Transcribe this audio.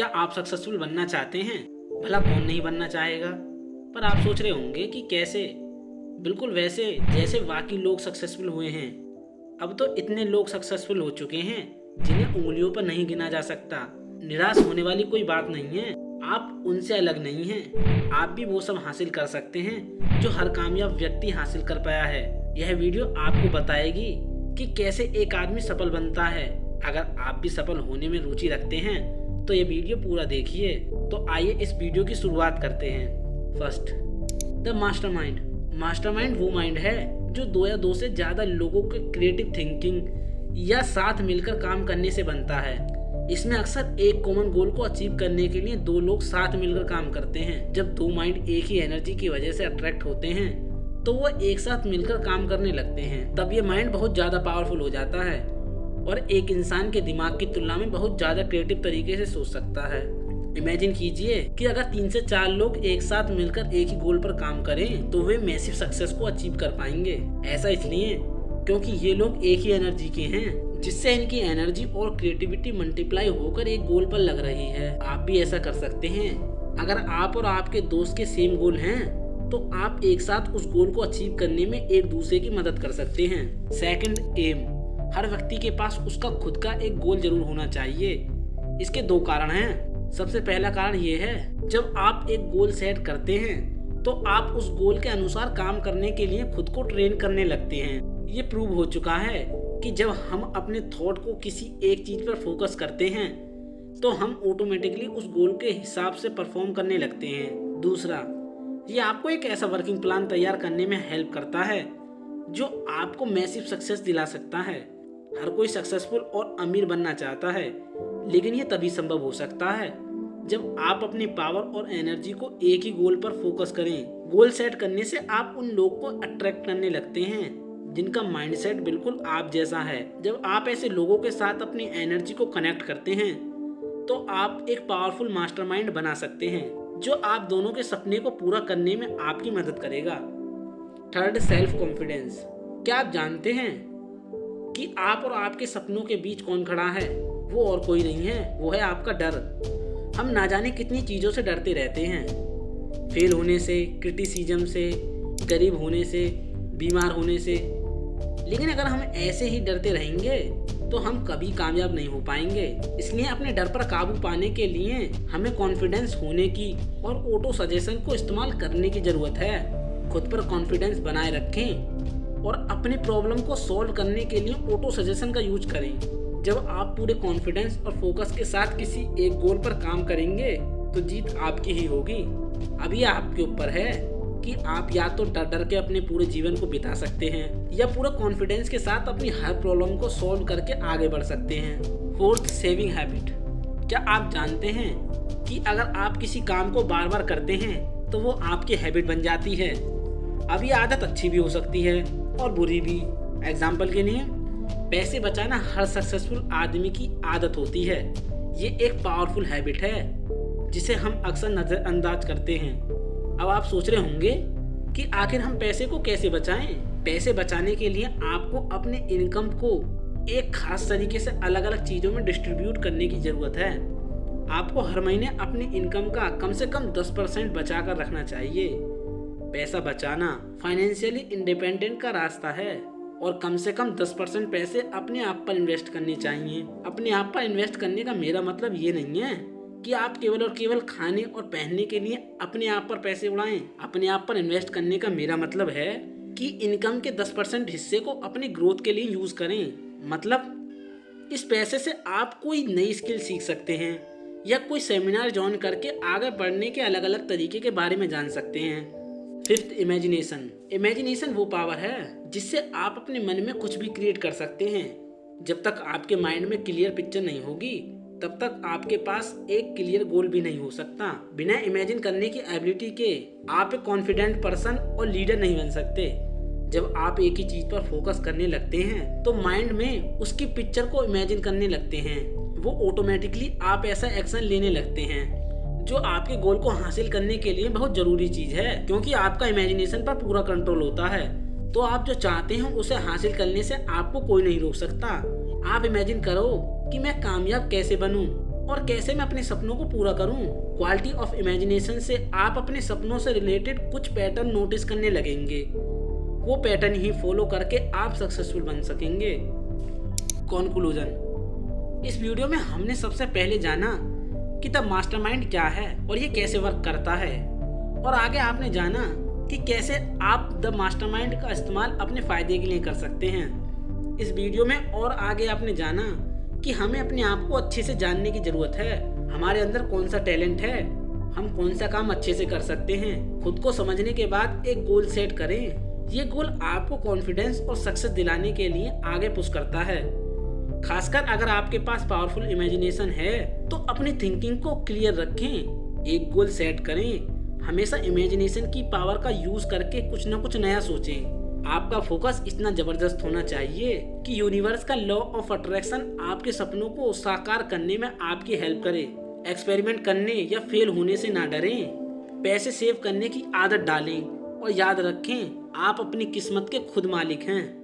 क्या आप सक्सेसफुल बनना चाहते हैं? भला कौन नहीं बनना चाहेगा। पर आप सोच रहे होंगे कि कैसे। बिल्कुल वैसे जैसे बाकी लोग सक्सेसफुल हुए हैं। अब तो इतने लोग सक्सेसफुल हो चुके हैं जिन्हें उंगलियों पर नहीं गिना जा सकता। निराश होने वाली कोई बात नहीं है। आप उनसे अलग नहीं हैं। आप भी वो सब हासिल कर सकते हैं जो हर कामयाब व्यक्ति हासिल कर पाया है। यह वीडियो आपको बताएगी कि कैसे एक आदमी सफल बनता है। अगर आप भी सफल होने में रुचि रखते हैं तो ये वीडियो पूरा देखिए। तो आइए इस वीडियो की शुरुआत करते हैं। First, the mastermind. मास्टरमाइंड वो माइंड है जो दो या दो से ज्यादा लोगों के क्रिएटिव थिंकिंग या साथ मिलकर काम करने से बनता है। इसमें अक्सर एक कॉमन गोल को अचीव करने के लिए दो लोग साथ मिलकर काम करते हैं। जब दो माइंड एक ही एनर्जी की वजह से अट्रैक्ट होते हैं तो वो एक साथ मिलकर काम करने लगते हैं। तब ये माइंड बहुत ज्यादा पावरफुल हो जाता है और एक इंसान के दिमाग की तुलना में बहुत ज्यादा क्रिएटिव तरीके से सोच सकता है। इमेजिन कीजिए कि अगर 3 से 4 लोग एक साथ मिलकर एक ही गोल पर काम करें तो वे मैसिव सक्सेस को अचीव कर पाएंगे। ऐसा इसलिए क्योंकि ये लोग एक ही एनर्जी के हैं, जिससे इनकी एनर्जी और क्रिएटिविटी मल्टीप्लाई होकर एक गोल पर लग रही है। आप भी ऐसा कर सकते हैं। अगर आप और आपके दोस्त के सेम गोल हैं तो आप एक साथ उस गोल को अचीव करने में एक दूसरे की मदद कर सकते हैं। Second, M. हर व्यक्ति के पास उसका खुद का एक गोल जरूर होना चाहिए। इसके 2 कारण हैं। सबसे पहला कारण ये है, जब आप एक गोल सेट करते हैं तो आप उस गोल के अनुसार काम करने के लिए खुद को ट्रेन करने लगते हैं। ये प्रूव हो चुका है कि जब हम अपने थॉट को किसी एक चीज पर फोकस करते हैं तो हम ऑटोमेटिकली उस गोल के हिसाब से परफॉर्म करने लगते हैं। दूसरा, ये आपको एक ऐसा वर्किंग प्लान तैयार करने में हेल्प करता है जो आपको मैसिव सक्सेस दिला सकता है। हर कोई सक्सेसफुल और अमीर बनना चाहता है, लेकिन ये तभी संभव हो सकता है जब आप अपनी पावर और एनर्जी को एक ही गोल पर फोकस करें। गोल सेट करने से आप उन लोगों को अट्रैक्ट करने लगते हैं जिनका माइंडसेट बिल्कुल आप जैसा है। जब आप ऐसे लोगों के साथ अपनी एनर्जी को कनेक्ट करते हैं तो आप एक पावरफुल मास्टरमाइंड बना सकते हैं जो आप दोनों के सपने को पूरा करने में आपकी मदद करेगा। Third, self confidence. क्या आप जानते हैं कि आप और आपके सपनों के बीच कौन खड़ा है? वो और कोई नहीं है, वो है आपका डर। हम ना जाने कितनी चीज़ों से डरते रहते हैं। फेल होने से, क्रिटिसिज्म से, गरीब होने से, बीमार होने से। लेकिन अगर हम ऐसे ही डरते रहेंगे तो हम कभी कामयाब नहीं हो पाएंगे। इसलिए अपने डर पर काबू पाने के लिए हमें कॉन्फिडेंस होने की और ऑटो सजेशन को इस्तेमाल करने की जरूरत है। खुद पर कॉन्फिडेंस बनाए रखें और अपनी प्रॉब्लम को सॉल्व करने के लिए ऑटो सजेशन का यूज करें। जब आप पूरे कॉन्फिडेंस और फोकस के साथ किसी एक गोल पर काम करेंगे तो जीत आपकी ही होगी। अब ये आपके ऊपर है कि आप या तो डर डर के अपने पूरे जीवन को बिता सकते हैं या पूरा कॉन्फिडेंस के साथ अपनी हर प्रॉब्लम को सॉल्व करके आगे बढ़ सकते हैं। Fourth, saving habit. क्या आप जानते हैं कि अगर आप किसी काम को बार बार करते हैं तो वो आपकी हैबिट बन जाती है। अब ये आदत अच्छी भी हो सकती है और बुरी भी। एग्जाम्पल के लिए, पैसे बचाना हर सक्सेसफुल आदमी की आदत होती है। ये एक पावरफुल हैबिट है जिसे हम अक्सर नजरअंदाज करते हैं। अब आप सोच रहे होंगे कि आखिर हम पैसे को कैसे बचाएं? पैसे बचाने के लिए आपको अपने इनकम को एक खास तरीके से अलग अलग चीजों में डिस्ट्रीब्यूट करने की जरूरत है। आपको हर महीने अपनी इनकम का कम से कम 10% बचा कर रखना चाहिए। पैसा बचाना फाइनेंशियली इंडिपेंडेंट का रास्ता है और कम से कम 10% पैसे अपने आप पर इन्वेस्ट करने चाहिए। अपने आप पर इन्वेस्ट करने का मेरा मतलब ये नहीं है कि आप केवल और केवल खाने और पहनने के लिए अपने आप पर पैसे उड़ाएं। अपने आप पर इन्वेस्ट करने का मेरा मतलब है कि इनकम के 10% हिस्से को अपनी ग्रोथ के लिए यूज करें। मतलब इस पैसे से आप कोई नई स्किल सीख सकते हैं या कोई सेमिनार ज्वाइन करके आगे बढ़ने के अलग अलग तरीके के बारे में जान सकते हैं। Fifth, imagination. इमेजिनेशन वो पावर है जिससे आप अपने मन में कुछ भी क्रिएट कर सकते हैं। जब तक आपके माइंड में क्लियर पिक्चर नहीं होगी तब तक आपके पास एक क्लियर गोल भी नहीं हो सकता। बिना इमेजिन करने की एबिलिटी के आप एक कॉन्फिडेंट पर्सन और लीडर नहीं बन सकते। जब आप एक ही चीज पर फोकस करने लगते हैं तो माइंड में उसकी पिक्चर को इमेजिन करने लगते हैं। वो ऑटोमेटिकली आप ऐसा एक्शन लेने लगते हैं जो आपके गोल को हासिल करने के लिए बहुत जरूरी चीज है, क्योंकि आपका इमेजिनेशन पर पूरा कंट्रोल होता है। तो आप जो चाहते हैं उसे हासिल करने से आपको कोई नहीं रोक सकता। आप इमेजिन करो कि मैं कामयाब कैसे बनूं। और कैसे मैं अपने सपनों को पूरा करूं। क्वालिटी ऑफ इमेजिनेशन से आप अपने सपनों से रिलेटेड कुछ पैटर्न नोटिस करने लगेंगे। वो पैटर्न ही फॉलो करके आप सक्सेसफुल बन सकेंगे। कंक्लूजन, इस वीडियो में हमने सबसे पहले जाना कि द मास्टरमाइंड क्या है और ये कैसे वर्क करता है, और आगे आपने जाना कि कैसे आप द मास्टरमाइंड का इस्तेमाल अपने फायदे के लिए कर सकते हैं। इस वीडियो में और आगे आपने जाना कि हमें अपने आप को अच्छे से जानने की जरूरत है। हमारे अंदर कौन सा टैलेंट है, हम कौन सा काम अच्छे से कर सकते हैं। खुद को समझने के बाद एक गोल सेट करें। ये गोल आपको कॉन्फिडेंस और सक्सेस दिलाने के लिए आगे पुश करता है। खासकर अगर आपके पास पावरफुल इमेजिनेशन है तो अपनी थिंकिंग को क्लियर रखें। एक गोल सेट करें। हमेशा इमेजिनेशन की पावर का यूज करके कुछ न कुछ नया सोचें। आपका फोकस इतना जबरदस्त होना चाहिए कि यूनिवर्स का लॉ ऑफ अट्रैक्शन आपके सपनों को साकार करने में आपकी हेल्प करे। एक्सपेरिमेंट करने या फेल होने से ना डरें। पैसे सेव करने की आदत डालें और याद रखें, आप अपनी किस्मत के खुद मालिक हैं।